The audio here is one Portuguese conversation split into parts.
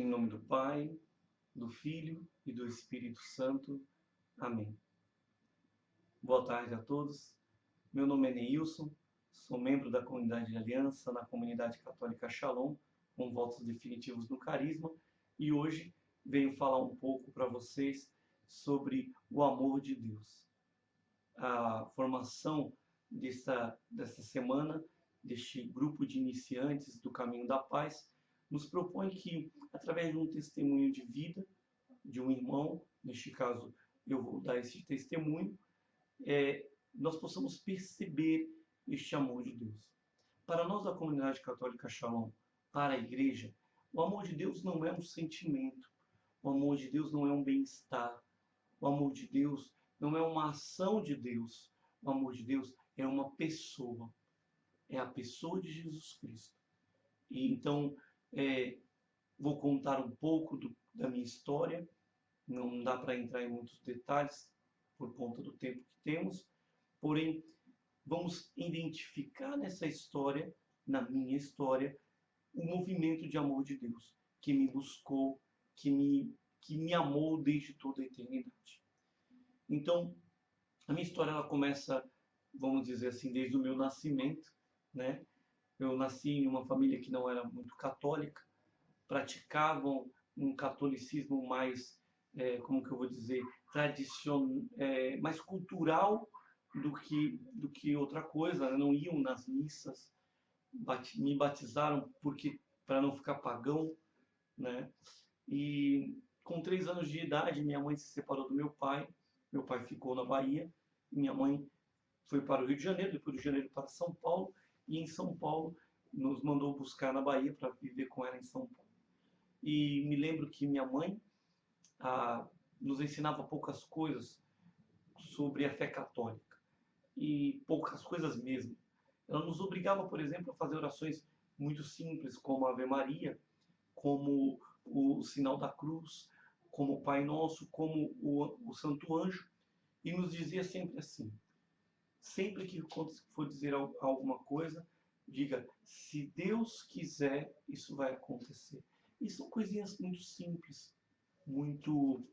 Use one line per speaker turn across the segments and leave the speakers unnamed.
Em nome do Pai, do Filho e do Espírito Santo. Amém. Boa tarde a todos. Meu nome é Neilson, sou membro da comunidade de aliança na comunidade católica Shalom, com votos definitivos no Carisma, e hoje venho falar um pouco para vocês sobre o amor de Deus. A formação dessa semana, deste grupo de iniciantes do Caminho da Paz, nos propõe que, através de um testemunho de vida de um irmão, neste caso eu vou dar esse testemunho, nós possamos perceber este amor de Deus. Para nós da comunidade católica Shalom, para a igreja, o amor de Deus não é um sentimento, o amor de Deus não é um bem-estar, o amor de Deus não é uma ação de Deus, o amor de Deus é uma pessoa, é a pessoa de Jesus Cristo. E então, vou contar um pouco da minha história, não dá para entrar em muitos detalhes por conta do tempo que temos, porém, vamos identificar nessa história, na minha história, o movimento de amor de Deus, que me buscou, que me amou desde toda a eternidade. Então, a minha história ela começa, vamos dizer assim, desde o meu nascimento, né? Eu nasci em uma família que não era muito católica, praticavam um catolicismo mais, como que eu vou dizer, mais cultural do que outra coisa, né? Não iam nas missas, me batizaram para não ficar pagão, né? E com 3 anos de idade, minha mãe se separou do meu pai ficou na Bahia, minha mãe foi para o Rio de Janeiro, depois do Rio de Janeiro para São Paulo, e em São Paulo nos mandou buscar na Bahia para viver com ela em São Paulo. E me lembro que minha mãe nos ensinava poucas coisas sobre a fé católica, e poucas coisas mesmo. Ela nos obrigava, por exemplo, a fazer orações muito simples, como a Ave Maria, como o sinal da cruz, como o Pai Nosso, como o Santo Anjo, e nos dizia sempre assim: sempre que for dizer alguma coisa, diga, se Deus quiser, isso vai acontecer. E são coisinhas muito simples, muito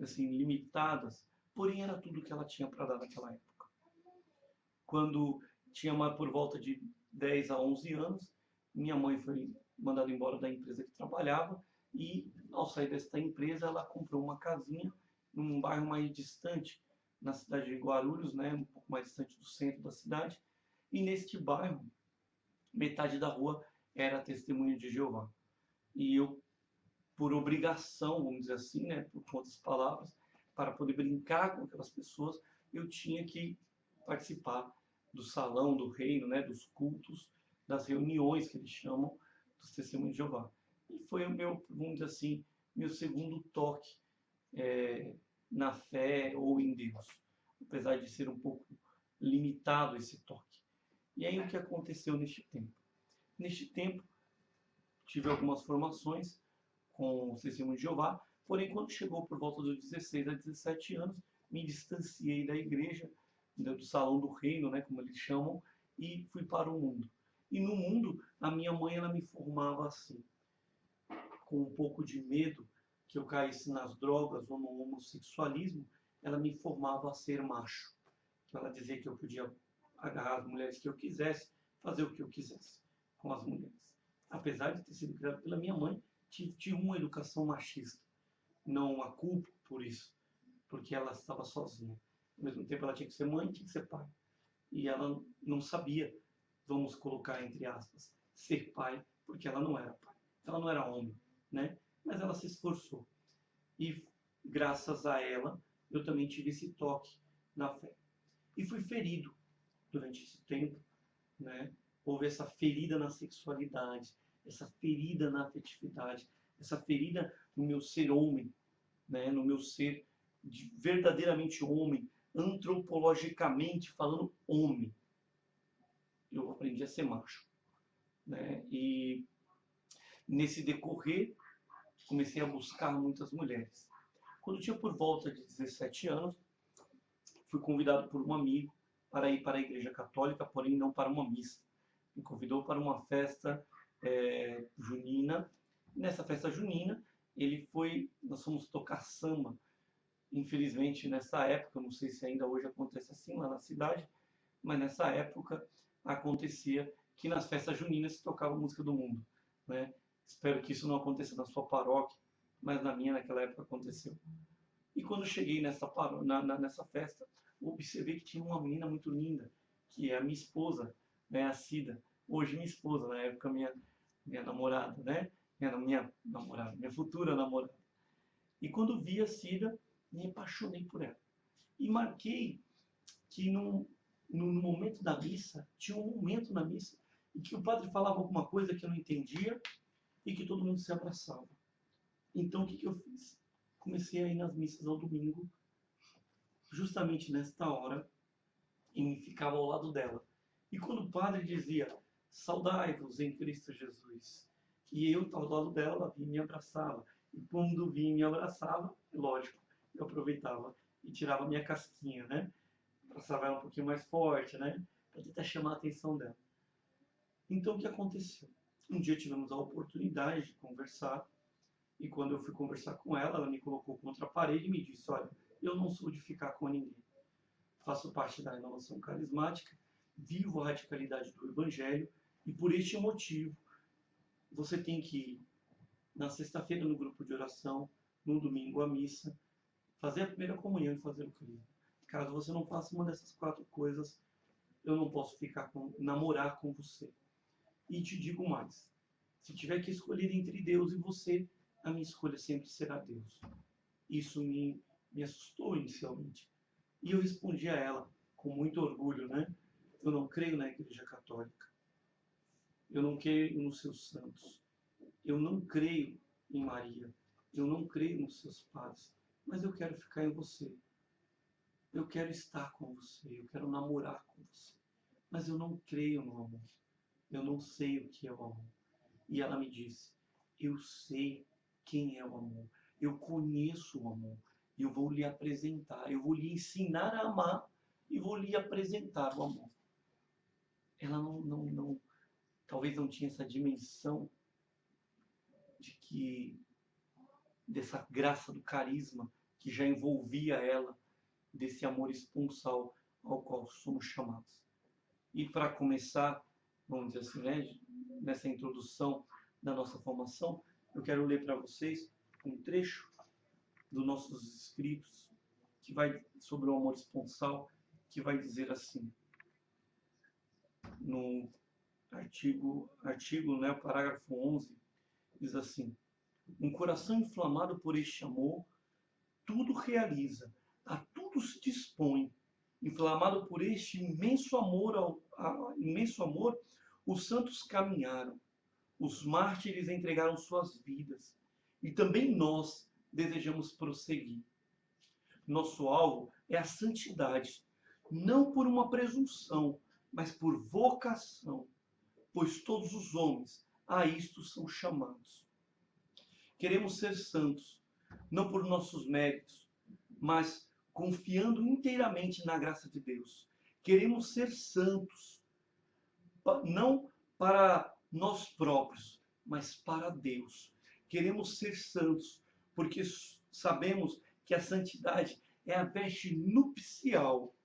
assim, limitadas, porém era tudo que ela tinha para dar naquela época. Quando tinha por volta de 10 a 11 anos, minha mãe foi mandada embora da empresa que trabalhava, e ao sair desta empresa ela comprou uma casinha num bairro mais distante, na cidade de Guarulhos, né, um pouco mais distante do centro da cidade, e neste bairro, metade da rua era Testemunha de Jeová. E eu, por obrigação, vamos dizer assim, né, por outras palavras, para poder brincar com aquelas pessoas, eu tinha que participar do salão do reino, né, dos cultos, das reuniões que eles chamam dos Testemunhos de Jeová. E foi o meu, vamos dizer assim, meu segundo toque na fé ou em Deus, apesar de ser um pouco limitado esse toque. E aí o que aconteceu neste tempo? Neste tempo, tive algumas formações com o Testemunho de Jeová, porém quando chegou por volta dos 16 a 17 anos, me distanciei da igreja, do salão do reino, né, como eles chamam, e fui para o mundo. E no mundo, a minha mãe ela me formava assim, com um pouco de medo que eu caísse nas drogas ou no homossexualismo, ela me formava a ser macho. Ela dizia que eu podia agarrar as mulheres que eu quisesse, fazer o que eu quisesse com as mulheres. Apesar de ter sido criado pela minha mãe, tive uma educação machista. Não a culpo por isso, porque ela estava sozinha. Ao mesmo tempo ela tinha que ser mãe, tinha que ser pai. E ela não sabia, vamos colocar entre aspas, ser pai, porque ela não era pai. Ela não era homem, né? Mas ela se esforçou. E graças a ela, eu também tive esse toque na fé. E fui ferido durante esse tempo, né? Houve essa ferida na sexualidade, essa ferida na afetividade, essa ferida no meu ser homem, né? No meu ser verdadeiramente homem, antropologicamente falando homem. Eu aprendi a ser macho, né? E nesse decorrer, comecei a buscar muitas mulheres. Quando tinha por volta de 17 anos, fui convidado por um amigo para ir para a igreja católica, porém não para uma missa. Me convidou para uma festa junina, Nessa festa junina, nós fomos tocar samba. Infelizmente, nessa época, não sei se ainda hoje acontece assim lá na cidade, mas nessa época acontecia que nas festas juninas se tocava música do mundo, né? Espero que isso não aconteça na sua paróquia, mas na minha naquela época aconteceu. E quando eu cheguei nessa festa, observei que tinha uma menina muito linda, que é a minha esposa, né, a Cida. Hoje minha esposa, na época minha namorada, né? Minha namorada, minha futura namorada. E quando vi a Cida, me apaixonei por ela. E marquei que no momento da missa, tinha um momento na missa em que o padre falava alguma coisa que eu não entendia e que todo mundo se abraçava. Então o que eu fiz? Comecei a ir nas missas ao domingo, justamente nesta hora, e ficava ao lado dela. E quando o padre dizia, saudai-vos em Cristo Jesus, e eu estava do lado dela, ela vinha e me abraçava. E quando vinha e me abraçava, lógico, eu aproveitava e tirava minha casquinha, né? Abraçava ela um pouquinho mais forte, né? Para tentar chamar a atenção dela. Então o que aconteceu? Um dia tivemos a oportunidade de conversar, e quando eu fui conversar com ela me colocou contra a parede e me disse, olha, eu não sou de ficar com ninguém. Faço parte da renovação carismática, vivo a radicalidade do Evangelho, e por este motivo você tem que ir na sexta-feira no grupo de oração, no domingo à missa, fazer a primeira comunhão e fazer o crisma. Caso você não faça uma dessas 4 coisas, eu não posso namorar com você. E te digo mais, se tiver que escolher entre Deus e você, a minha escolha sempre será Deus. Isso me assustou inicialmente. E eu respondi a ela com muito orgulho, né? Eu não creio na Igreja Católica. Eu não creio nos seus santos. Eu não creio em Maria. Eu não creio nos seus padres. Mas eu quero ficar em você. Eu quero estar com você. Eu quero namorar com você. Mas eu não creio no amor. Eu não sei o que é o amor. E ela me disse, eu sei quem é o amor. Eu conheço o amor. Eu vou lhe apresentar. Eu vou lhe ensinar a amar e vou lhe apresentar o amor. Ela talvez não tinha essa dimensão dessa graça do carisma que já envolvia ela, desse amor esponsal ao qual somos chamados. E para começar, vamos dizer assim, né, nessa introdução da nossa formação, eu quero ler para vocês um trecho dos nossos escritos que vai sobre o amor esponsal, que vai dizer assim, no artigo, né, parágrafo 11, diz assim, um coração inflamado por este amor, tudo realiza, a tudo se dispõe. Inflamado por este imenso amor, os santos caminharam, os mártires entregaram suas vidas, e também nós desejamos prosseguir. Nosso alvo é a santidade, não por uma presunção, mas por vocação, pois todos os homens a isto são chamados. Queremos ser santos, não por nossos méritos, mas confiando inteiramente na graça de Deus. Queremos ser santos, não para nós próprios, mas para Deus. Queremos ser santos, porque sabemos que a santidade é a veste nupcial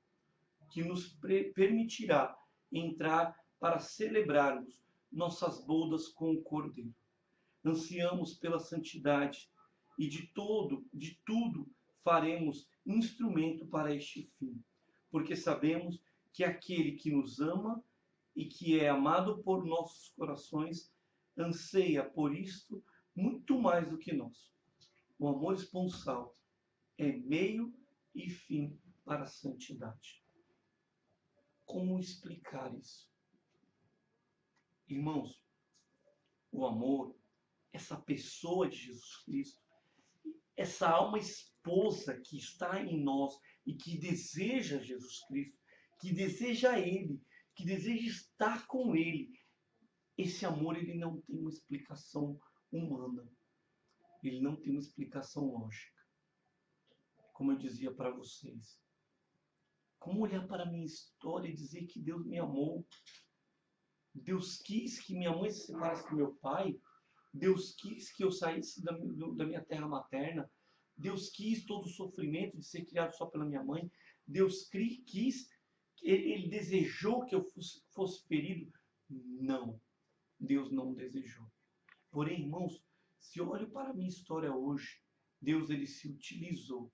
que nos permitirá entrar para celebrarmos nossas bodas com o Cordeiro. Ansiamos pela santidade e de tudo faremos instrumento para este fim, porque sabemos que aquele que nos ama e que é amado por nossos corações anseia por isto muito mais do que nós. O amor esponsal é meio e fim para a santidade. Como explicar isso? Irmãos, o amor, essa pessoa de Jesus Cristo, essa alma esposa que está em nós e que deseja Jesus Cristo, que deseja Ele, que deseja estar com Ele, esse amor ele não tem uma explicação humana, ele não tem uma explicação lógica. Como eu dizia para vocês, como olhar para a minha história e dizer que Deus me amou, Deus quis que minha mãe se separasse do meu pai, Deus quis que eu saísse da minha terra materna. Deus quis todo o sofrimento de ser criado só pela minha mãe. Deus quis, ele desejou que eu fosse ferido. Não, Deus não desejou. Porém, irmãos, se eu olho para a minha história hoje, Deus ele se utilizou.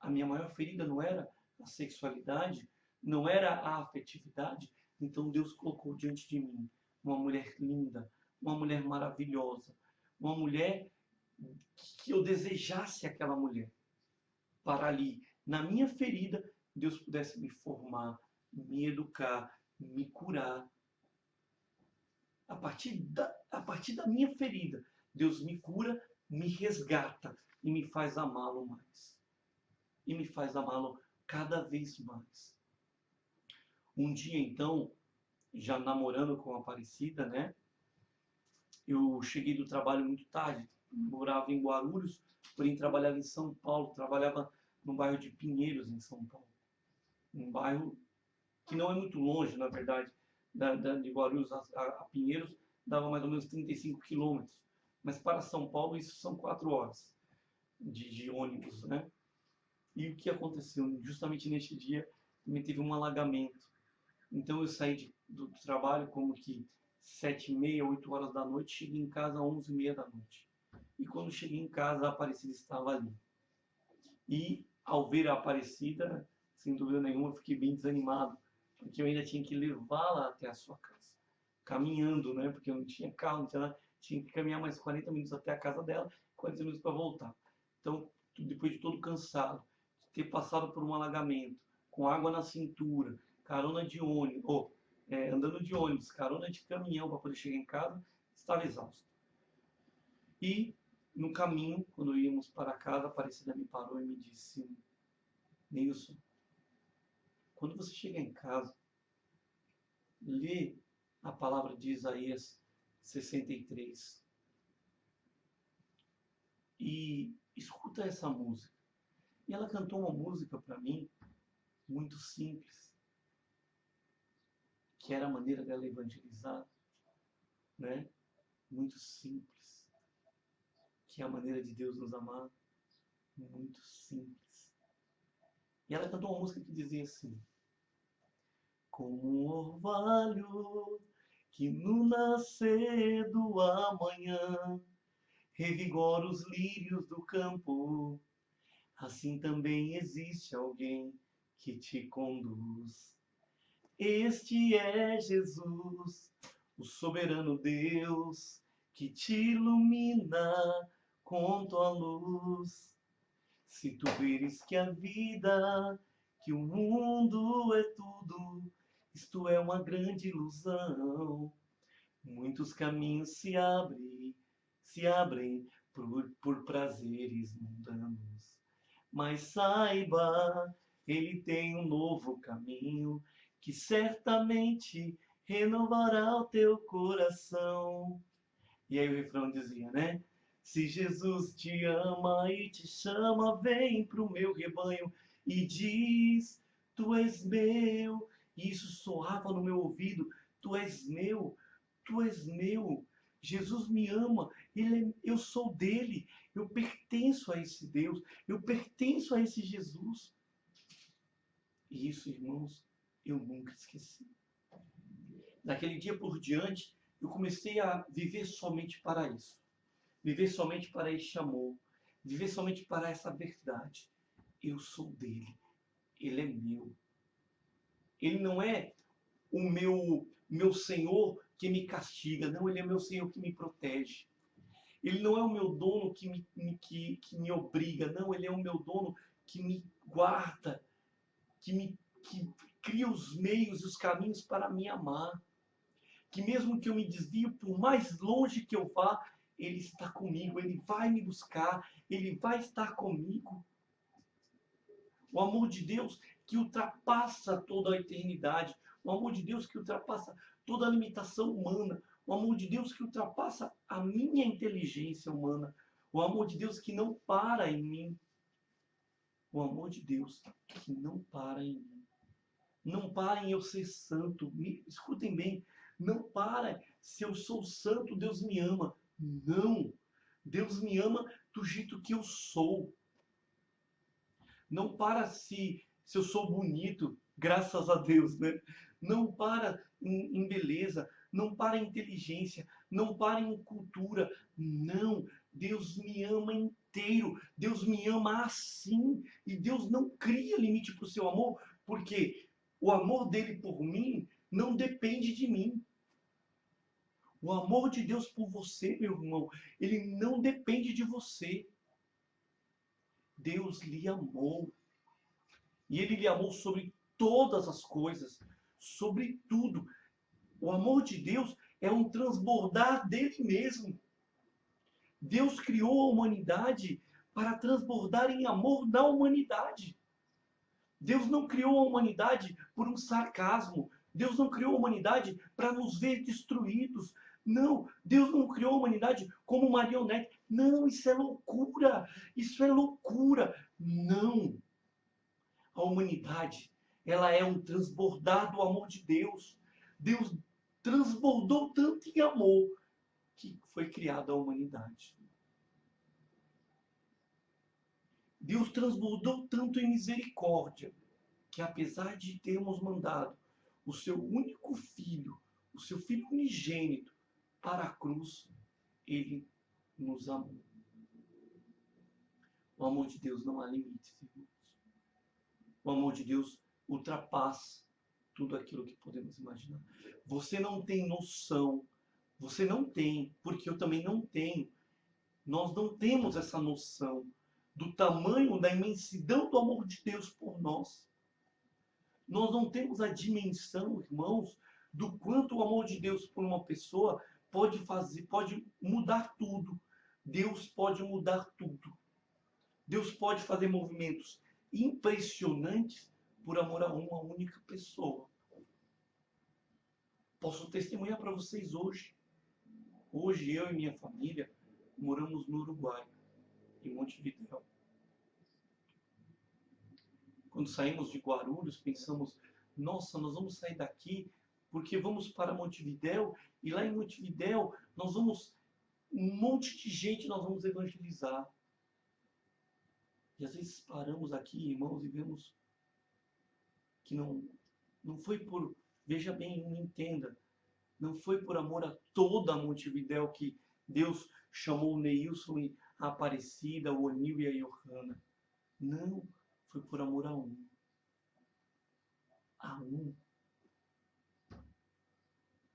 A minha maior ferida não era a sexualidade, não era a afetividade. Então Deus colocou diante de mim uma mulher linda, uma mulher maravilhosa, uma mulher que eu desejasse aquela mulher. Para ali, na minha ferida, Deus pudesse me formar, me educar, me curar. A partir da minha ferida, Deus me cura, me resgata e me faz amá-lo mais. E me faz amá-lo cada vez mais. Um dia, então, já namorando com a Aparecida, né? Eu cheguei do trabalho muito tarde, morava em Guarulhos, porém trabalhava em São Paulo, trabalhava no bairro de Pinheiros, em São Paulo. Um bairro que não é muito longe, na verdade, de Guarulhos a Pinheiros, dava mais ou menos 35 quilômetros. Mas para São Paulo isso são 4 horas de ônibus, né? E o que aconteceu? Justamente neste dia, também teve um alagamento. Então eu saí do trabalho como que 7h30, 8 horas da noite, cheguei em casa às 11h30 da noite. E quando cheguei em casa, a Aparecida estava ali. E ao ver a Aparecida, sem dúvida nenhuma, eu fiquei bem desanimado, porque eu ainda tinha que levá-la até a sua casa. Caminhando, né? Porque eu não tinha carro, não tinha nada. Tinha que caminhar mais 40 minutos até a casa dela, 40 minutos para voltar. Então, depois de todo cansado, de ter passado por um alagamento, com água na cintura, carona de ônibus, andando de ônibus, carona de caminhão para poder chegar em casa, estava exausto. E no caminho, quando íamos para casa, a Aparecida me parou e me disse: Nilson, quando você chegar em casa, lê a palavra de Isaías 63 e escuta essa música. E ela cantou uma música para mim muito simples, que era a maneira dela evangelizar, né? Muito simples, que é a maneira de Deus nos amar, muito simples. E ela cantou uma música que dizia assim: como um orvalho que no nascer do amanhã revigora os lírios do campo, assim também existe alguém que te conduz. Este é Jesus, o soberano Deus, que te ilumina com tua luz. Se tu veres que a vida, que o mundo é tudo, isto é uma grande ilusão. Muitos caminhos se abrem por prazeres mundanos. Mas saiba, ele tem um novo caminho que certamente renovará o teu coração. E aí o refrão dizia, né? Se Jesus te ama e te chama, vem pro meu rebanho e diz, tu és meu. E isso soava no meu ouvido, tu és meu, tu és meu. Jesus me ama, eu sou dele, eu pertenço a esse Deus, eu pertenço a esse Jesus. E isso, irmãos, eu nunca esqueci. Daquele dia por diante, eu comecei a viver somente para isso. Viver somente para este amor. Viver somente para essa verdade. Eu sou dele. Ele é meu. Ele não é o meu Senhor que me castiga. Não, ele é meu Senhor que me protege. Ele não é o meu dono que me obriga. Não, ele é o meu dono que me guarda. Que cria os meios e os caminhos para me amar. Que mesmo que eu me desvie, por mais longe que eu vá, ele está comigo, ele vai me buscar, ele vai estar comigo. O amor de Deus que ultrapassa toda a eternidade, o amor de Deus que ultrapassa toda a limitação humana, o amor de Deus que ultrapassa a minha inteligência humana, o amor de Deus que não para em mim, o amor de Deus que não para em mim. Não para em eu ser santo, escutem bem, não para se eu sou santo, Deus me ama. Não. Deus me ama do jeito que eu sou. Não para se eu sou bonito, graças a Deus, né? Não para em beleza, não para em inteligência, não para em cultura. Não. Deus me ama inteiro. Deus me ama assim. E Deus não cria limite para o seu amor, porque o amor dele por mim não depende de mim. O amor de Deus por você, meu irmão, ele não depende de você. Deus lhe amou. E ele lhe amou sobre todas as coisas, sobre tudo. O amor de Deus é um transbordar dele mesmo. Deus criou a humanidade para transbordar em amor na humanidade. Deus não criou a humanidade por um sarcasmo. Deus não criou a humanidade para nos ver destruídos. Não, Deus não criou a humanidade como marionete. Não, isso é loucura. Isso é loucura. Não. A humanidade, ela é um transbordar do amor de Deus. Deus transbordou tanto em amor que foi criada a humanidade. Deus transbordou tanto em misericórdia que, apesar de termos mandado o seu único filho, o seu filho unigênito, para a cruz, ele nos amou. O amor de Deus não há limites, irmãos. O amor de Deus ultrapassa tudo aquilo que podemos imaginar. Você não tem noção, você não tem, porque eu também não tenho. Nós não temos essa noção do tamanho, da imensidão do amor de Deus por nós. Nós não temos a dimensão, irmãos, do quanto o amor de Deus por uma pessoa pode fazer, pode mudar tudo. Deus pode mudar tudo. Deus pode fazer movimentos impressionantes por amor a uma única pessoa. Posso testemunhar para vocês hoje. Hoje eu e minha família moramos no Uruguai, em Montevidéu. Quando saímos de Guarulhos, pensamos, nossa, nós vamos sair daqui porque vamos para Montevidéu e lá em Montevidéu nós vamos, um monte de gente nós vamos evangelizar. E às vezes paramos aqui, irmãos, e vemos que não foi por, veja bem, me entenda, não foi por amor a toda Montevidéu que Deus chamou o Neilson, a Aparecida, o Onil e a Johanna. Não, foi por amor a um. A um.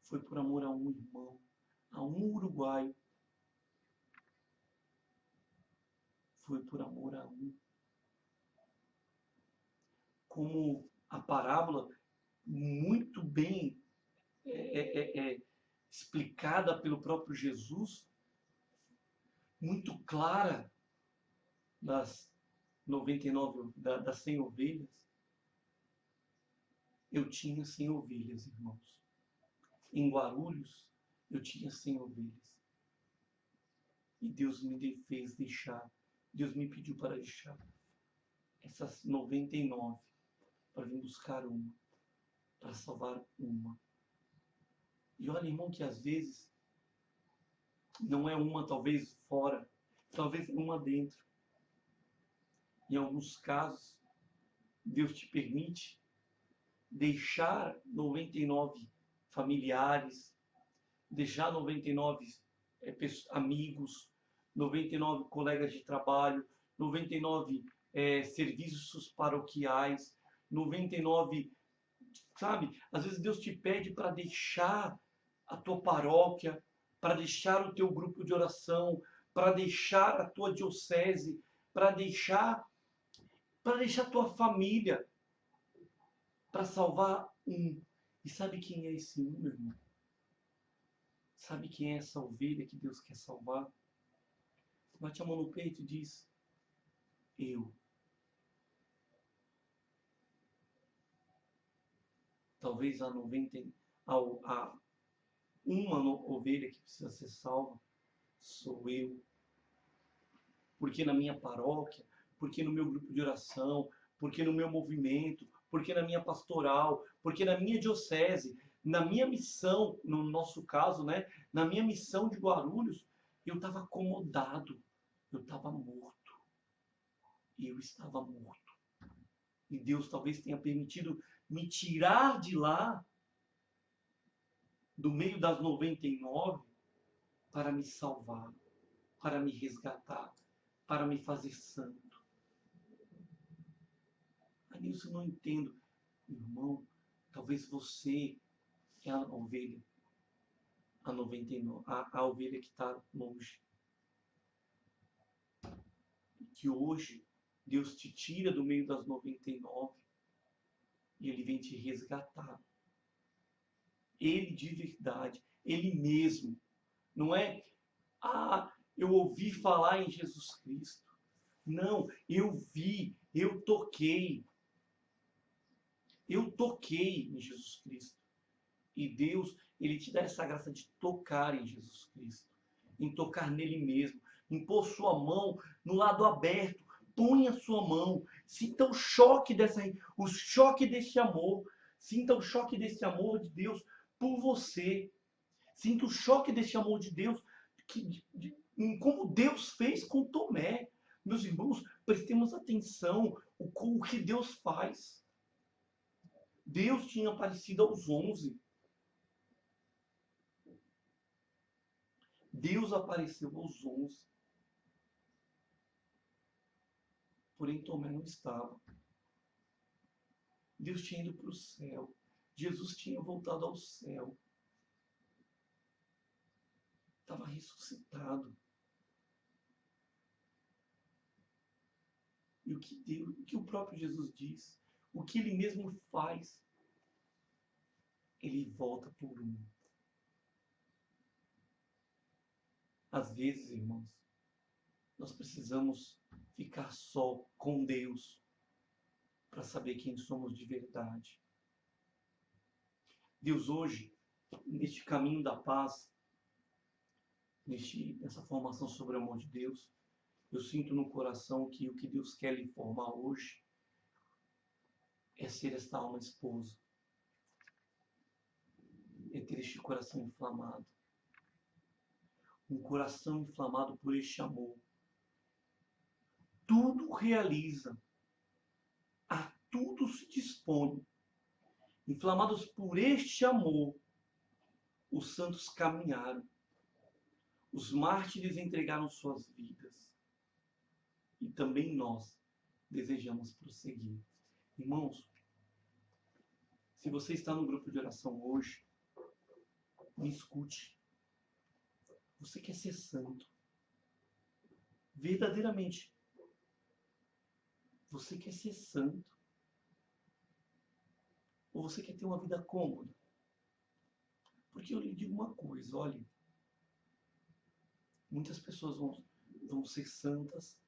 Foi por amor a um irmão, a um uruguaio. Foi por amor a um. Como a parábola muito bem explicada pelo próprio Jesus, muito clara das 99, das 100 ovelhas. Eu tinha 100 ovelhas, irmãos. Em Guarulhos, eu tinha 100 ovelhas. E Deus me fez deixar, Deus me pediu para deixar essas 99 para vir buscar uma, para salvar uma. E olha, irmão, que às vezes não é uma talvez fora, talvez uma dentro. Em alguns casos, Deus te permite deixar 99 familiares, deixar 99 amigos, 99 colegas de trabalho, 99 serviços paroquiais, 99, sabe? Às vezes Deus te pede para deixar a tua paróquia, para deixar o teu grupo de oração, para deixar a tua diocese, para deixar a tua família, para salvar um. E sabe quem é esse um, meu irmão? Sabe quem é essa ovelha que Deus quer salvar? Bate a mão no peito e diz: eu. Talvez a uma ovelha que precisa ser salva sou eu. Porque na minha paróquia, porque no meu grupo de oração, porque no meu movimento, porque na minha pastoral, porque na minha diocese, na minha missão, no nosso caso, né, na minha missão de Guarulhos, Eu estava acomodado. Eu estava morto. Eu estava morto. E Deus talvez tenha permitido me tirar de lá, do meio das 99, para me salvar, para me resgatar, para me fazer santo. Nilson, eu não entendo. Irmão, talvez você é a ovelha, a 99, a ovelha que está longe. E que hoje Deus te tira do meio das 99 e Ele vem te resgatar. Ele de verdade, Ele mesmo. Não é, eu ouvi falar em Jesus Cristo. Não, eu vi, eu toquei. Eu toquei em Jesus Cristo. E Deus, Ele te dá essa graça de tocar em Jesus Cristo. Em tocar nele mesmo. Em pôr sua mão no lado aberto. Põe a sua mão. Sinta o choque o choque desse amor. Sinta o choque desse amor de Deus por você. Sinta o choque desse amor de Deus como Deus fez com Tomé. Meus irmãos, prestemos atenção o que Deus faz. Deus tinha aparecido aos 11. Deus apareceu aos 11. Porém, Tomé não estava. Deus tinha ido para o céu. Jesus tinha voltado ao céu. Estava ressuscitado. E o que o próprio Jesus diz, o que ele mesmo faz, ele volta por um. Às vezes, irmãos, nós precisamos ficar só com Deus para saber quem somos de verdade. Deus hoje, neste caminho da paz, nessa formação sobre o amor de Deus, eu sinto no coração que o que Deus quer lhe formar hoje é ser esta alma esposa. É ter este coração inflamado. Um coração inflamado por este amor. Tudo realiza. A tudo se dispõe. Inflamados por este amor, os santos caminharam. Os mártires entregaram suas vidas. E também nós desejamos prosseguir. Irmãos, se você está no grupo de oração hoje, me escute. Você quer ser santo. Verdadeiramente. Você quer ser santo. Ou você quer ter uma vida cômoda? Porque eu lhe digo uma coisa, olhe. Muitas pessoas vão ser santas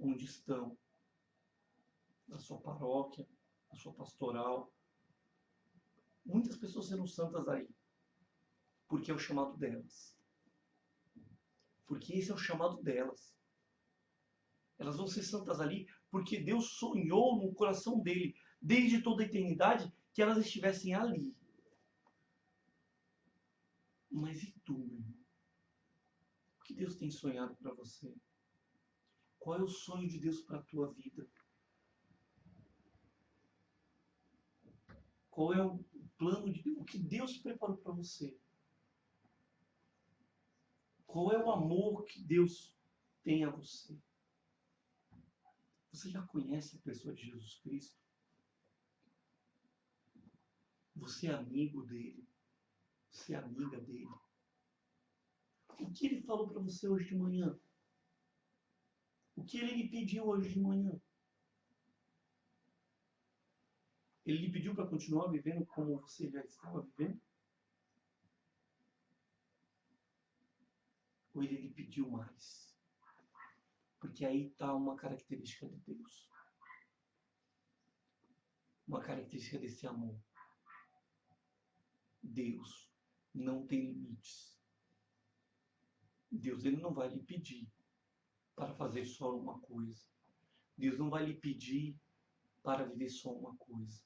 onde estão. Na sua paróquia, na sua pastoral. Muitas pessoas serão santas aí. Porque é o chamado delas. Porque esse é o chamado delas. Elas vão ser santas ali porque Deus sonhou no coração dele, desde toda a eternidade, que elas estivessem ali. Mas e tu, meu irmão? O que Deus tem sonhado para você? Qual é o sonho de Deus para a tua vida? Qual é o plano de Deus? O que Deus preparou para você? Qual é o amor que Deus tem a você? Você já conhece a pessoa de Jesus Cristo? Você é amigo dele? Você é amiga dele? O que ele falou para você hoje de manhã? O que ele lhe pediu hoje de manhã? Ele lhe pediu para continuar vivendo como você já estava vivendo? Ou ele lhe pediu mais? Porque aí está uma característica de Deus. Uma característica desse amor. Deus não tem limites. Deus ele não vai lhe pedir para fazer só uma coisa. Deus não vai lhe pedir para viver só uma coisa.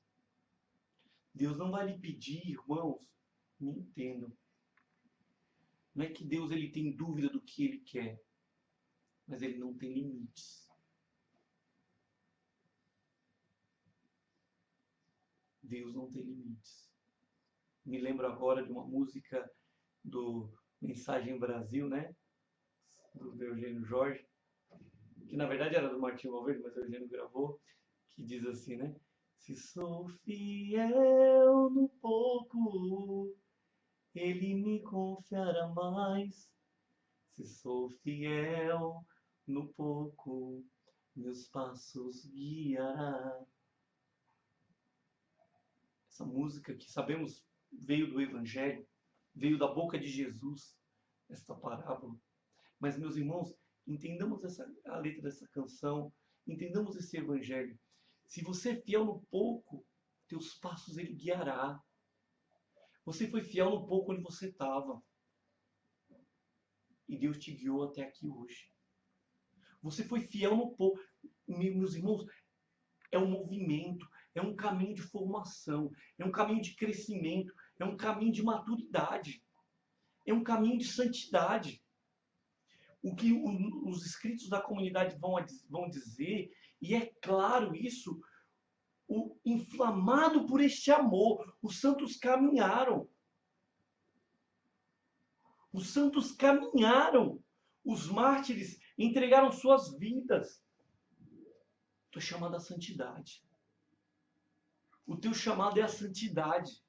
Deus não vai lhe pedir, irmãos, me entendam. Não é que Deus ele tem dúvida do que ele quer, mas ele não tem limites. Deus não tem limites. Me lembro agora de uma música do Mensagem Brasil, né? Do Eugênio Jorge, que na verdade era do Martinho Valverde, mas o Eugênio gravou, que diz assim, né? Se sou fiel no pouco, ele me confiará mais. Se sou fiel no pouco, meus passos guiará. Essa música que sabemos veio do Evangelho, veio da boca de Jesus, esta parábola. Mas, meus irmãos, entendamos a letra dessa canção, entendamos esse Evangelho. Se você é fiel no pouco, teus passos ele guiará. Você foi fiel no pouco onde você estava. E Deus te guiou até aqui hoje. Você foi fiel no pouco. Meus irmãos, é um movimento, é um caminho de formação, é um caminho de crescimento, é um caminho de maturidade, é um caminho de santidade. O que os escritos da comunidade vão dizer, e é claro isso, inflamado por este amor, os santos caminharam. Os santos caminharam. Os mártires entregaram suas vidas. Tu é chamado à santidade. O teu chamado é a santidade.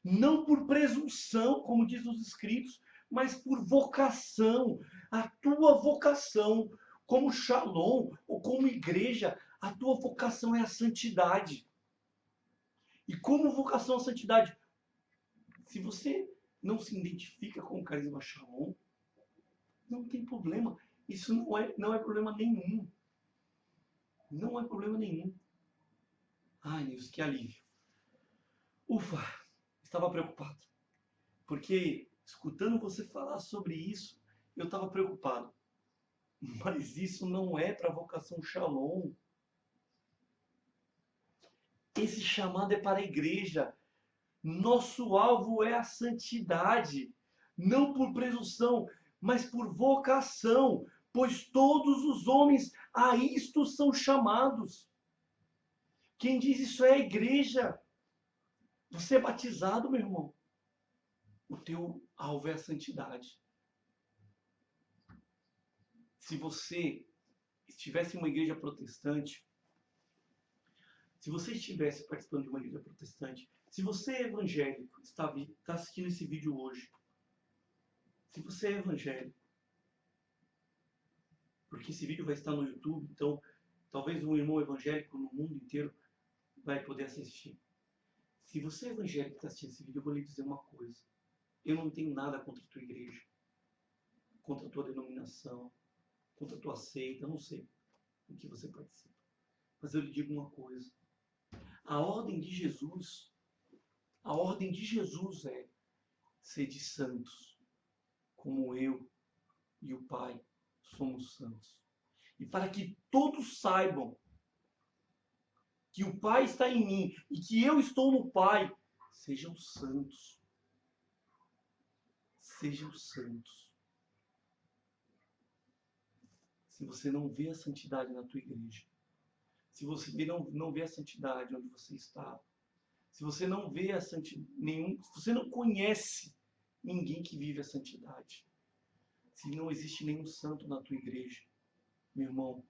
Não por presunção, como diz os escritos, mas por vocação. A tua vocação, como Shalom ou como igreja, a tua vocação é a santidade. E como vocação à santidade, se você não se identifica com o carisma Shalom, não tem problema. Isso não é problema nenhum. Não é problema nenhum. Ai, Nilson, que alívio. Ufa, estava preocupado. Porque, escutando você falar sobre isso, eu estava preocupado. Mas isso não é para a vocação Shalom. Esse chamado é para a igreja. Nosso alvo é a santidade. Não por presunção, mas por vocação. Pois todos os homens a isto são chamados. Quem diz isso é a igreja. Você é batizado, meu irmão. O teu alvo é a santidade. Se você estivesse em uma igreja protestante, se você estivesse participando de uma igreja protestante, se você é evangélico, está assistindo esse vídeo hoje, se você é evangélico, porque esse vídeo vai estar no YouTube, então talvez um irmão evangélico no mundo inteiro vai poder assistir. Se você é evangélico e está assistindo esse vídeo, eu vou lhe dizer uma coisa. Eu não tenho nada contra a tua igreja, contra a tua denominação, contra a tua seita, eu não sei do que você participa. Mas eu lhe digo uma coisa. A ordem de Jesus é sede santos, como eu e o Pai somos santos. E para que todos saibam que o Pai está em mim e que eu estou no Pai, sejam santos. Sejam santos. Se você não vê a santidade na tua igreja, se você não vê a santidade onde você está, se você não vê a santidade, se você não conhece ninguém que vive a santidade, se não existe nenhum santo na tua igreja, meu irmão,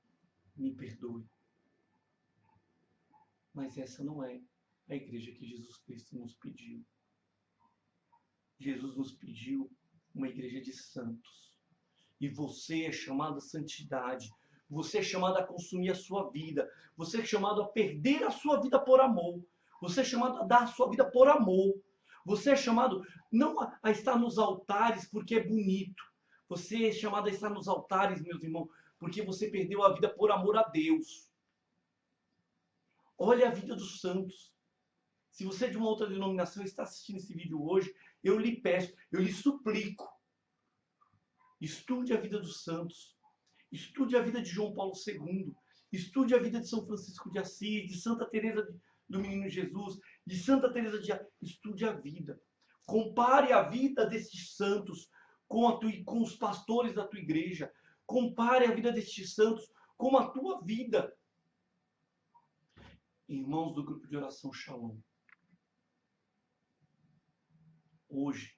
me perdoe. Mas essa não é a igreja que Jesus Cristo nos pediu. Jesus nos pediu uma igreja de santos. E você é chamado à santidade. Você é chamado a consumir a sua vida. Você é chamado a perder a sua vida por amor. Você é chamado a dar a sua vida por amor. Você é chamado não a estar nos altares porque é bonito. Você é chamado a estar nos altares, meus irmãos, porque você perdeu a vida por amor a Deus. Olha a vida dos santos. Se você é de uma outra denominação e está assistindo esse vídeo hoje, eu lhe peço, eu lhe suplico, estude a vida dos santos. Estude a vida de João Paulo II. Estude a vida de São Francisco de Assis, de Santa Teresa do Menino Jesus, de Santa Teresa de... Estude a vida. Compare a vida desses santos com os pastores da tua igreja. Compare a vida destes santos com a tua vida. Irmãos do grupo de oração Shalom, hoje,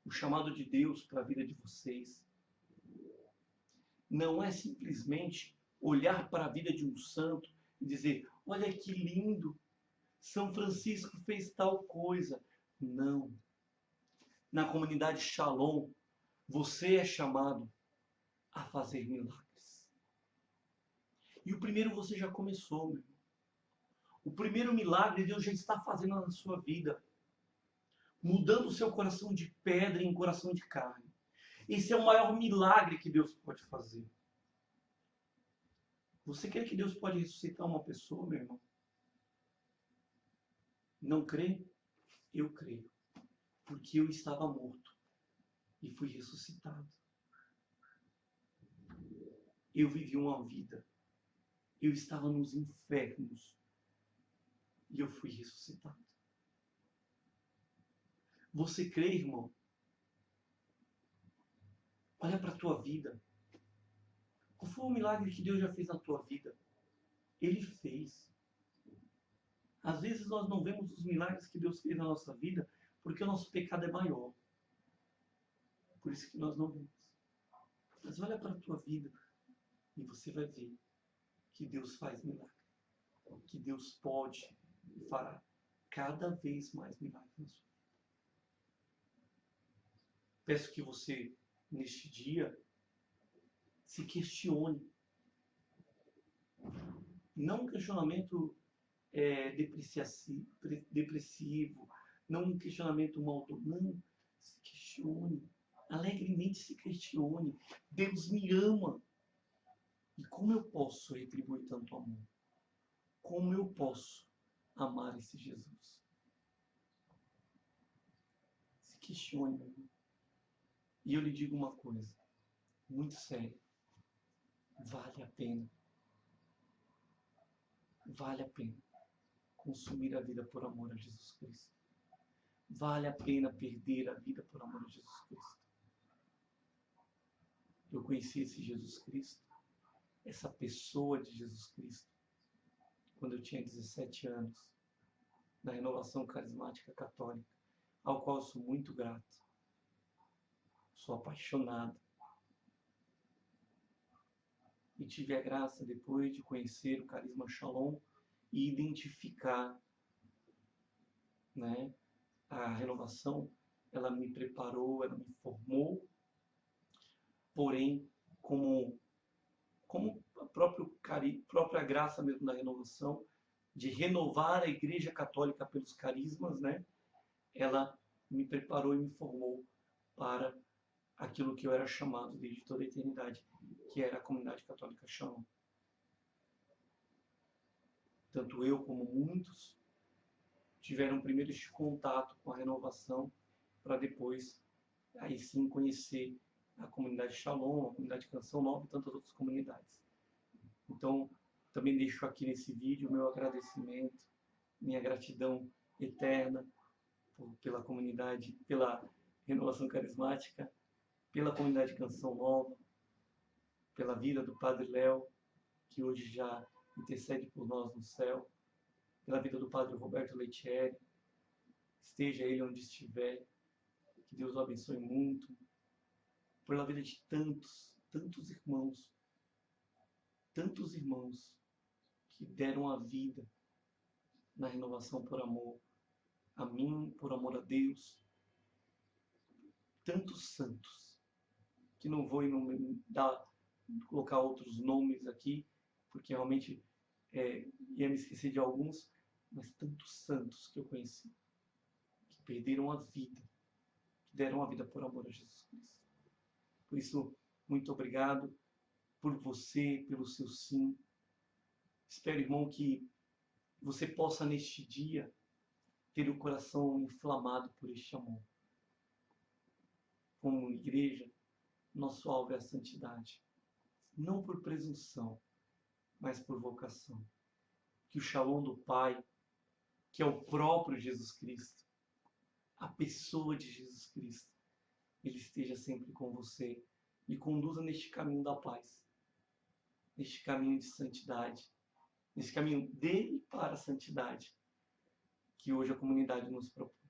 o chamado de Deus para a vida de vocês não é simplesmente olhar para a vida de um santo e dizer, olha que lindo, São Francisco fez tal coisa. Não. Na comunidade Shalom, você é chamado a fazer milagres. E o primeiro você já começou, meu irmão. O primeiro milagre Deus já está fazendo na sua vida. Mudando o seu coração de pedra em coração de carne. Esse é o maior milagre que Deus pode fazer. Você crê que Deus pode ressuscitar uma pessoa, meu irmão? Não crê? Eu creio. Porque eu estava morto e fui ressuscitado. Eu vivi uma vida. Eu estava nos infernos e eu fui ressuscitado. Você crê, irmão? Olha para a tua vida. Qual foi o milagre que Deus já fez na tua vida? Ele fez. Às vezes nós não vemos os milagres que Deus fez na nossa vida porque o nosso pecado é maior. Por isso que nós não vemos. Mas olha para a tua vida e você vai ver que Deus faz milagre. Que Deus pode e fará cada vez mais milagres na sua vida. Peço que você, neste dia, se questione. Não um questionamento depressivo, não um questionamento maldoso. Não, se questione. Alegremente se questione. Deus me ama. E como eu posso retribuir tanto amor? Como eu posso amar esse Jesus? Se questione, meu irmão. E eu lhe digo uma coisa, muito séria. Vale a pena. Vale a pena consumir a vida por amor a Jesus Cristo. Vale a pena perder a vida por amor a Jesus Cristo. Eu conheci esse Jesus Cristo, essa pessoa de Jesus Cristo, quando eu tinha 17 anos, na Renovação Carismática Católica, ao qual eu sou muito grato. Sou apaixonado. E tive a graça depois de conhecer o Carisma Shalom e identificar, né, a renovação. Ela me preparou, ela me formou, porém, como a própria graça mesmo da renovação, de renovar a Igreja Católica pelos carismas, né, ela me preparou e me formou para aquilo que eu era chamado desde toda a eternidade, que era a comunidade católica Shalom. Tanto eu como muitos tiveram primeiro este contato com a renovação para depois, aí sim, conhecer a comunidade Shalom, a comunidade Canção Nova e tantas outras comunidades. Então, também deixo aqui nesse vídeo o meu agradecimento, minha gratidão eterna pela comunidade, pela renovação carismática, pela comunidade Canção Nova, pela vida do Padre Léo, que hoje já intercede por nós no céu, pela vida do Padre Roberto Leitieri, esteja ele onde estiver, que Deus o abençoe muito, pela vida de tantos irmãos que deram a vida na renovação por amor a mim, por amor a Deus, tantos santos, que não vou colocar outros nomes aqui, porque realmente ia me esquecer de alguns, mas tantos santos que eu conheci, que perderam a vida, que deram a vida por amor a Jesus Cristo. Por isso, muito obrigado por você, pelo seu sim. Espero, irmão, que você possa neste dia ter o coração inflamado por este amor. Como igreja, nosso alvo é a santidade. Não por presunção, mas por vocação. Que o Shalom do Pai, que é o próprio Jesus Cristo, a pessoa de Jesus Cristo, Ele esteja sempre com você. Lhe conduza neste caminho da paz, neste caminho de santidade, neste caminho de e para a santidade que hoje a comunidade nos propõe.